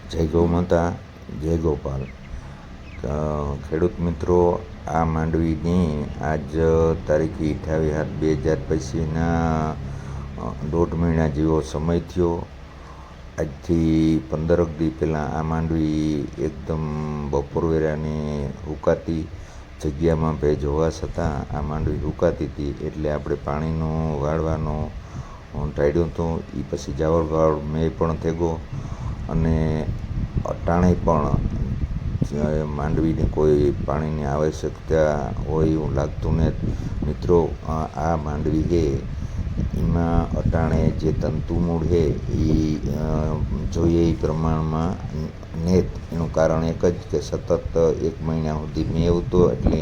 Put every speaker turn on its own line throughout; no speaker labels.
જય ગૌ માતા, જય ગોપાલ. ખેડૂત મિત્રો, આ માંડવીની આજ તારીખ 28/7/2025ના 1.5 મહિના જેવો સમય થયો. આજથી 15 દી પહેલાં આ માંડવી એકદમ બપોર વેરાની હુકાતી જગ્યામાં ભેજ હોવા છતાં આ માંડવી હુકાતી હતી. એટલે આપણે પાણીનું વાળવાનું ટાળ્યું હતું. એ પછી જાવળ મેં પણ થેગો અને અટાણે પણ માંડવીની કોઈ પાણીની આવશ્યકતા હોય એવું લાગતું ને. મિત્રો, આ માંડવી છે એમાં અટાણે જે તંતુમૂળ છે એ જોઈએ એ પ્રમાણમાં નેત. એનું કારણ એક જ કે સતત 1 મહિના સુધી મેવતો એટલે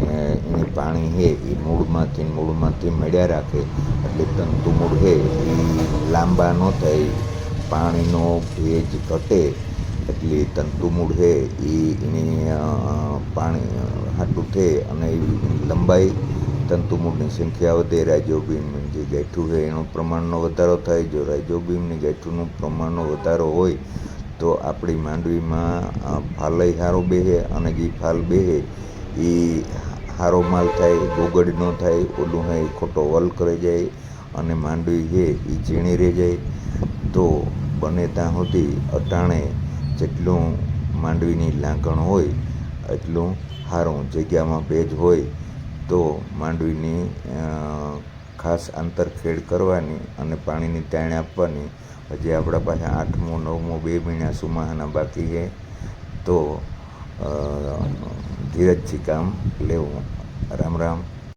એની પાણી છે એ મૂળમાંથી મળ્યા રાખે એટલે તંતુમૂળ છે એ લાંબા ન થાય, પાણીનો ભેજ ઘટે એટલે તંતુમૂળ છે એની પાણી હાટું થાય અને લંબાઈ તંતુમૂળની સંખ્યા વધે. રાઇઝોબિયમની જે ગાંઠું છે એનું પ્રમાણનો વધારો થાય. જો રાઇઝોબિયમની ગાંઠુંનું પ્રમાણનો વધારો હોય તો આપણી માંડવીમાં ફાલય સારો બેસે અને જે ફાલ બેસે એ સારો માલ થાય, ગોગડ ન થાય, ઓલું છે ખોટો વલ કરી જાય અને માંડવી છે એ ઝીણી રહી જાય. તો બને ત્યાં સુધી અટાણે જેટલું માંડવીની લાગણ હોય એટલું સારું. જગ્યામાં ભેજ હોય તો માંડવીની ખાસ આંતરખેડ કરવાની અને પાણીની તાણ આપવાની. હજી આપણા પાસે 8મો 9મો 2 મહિના સુમાહાના બાકી છે, તો ધીરજથી કામ લેવું. રામ રામ.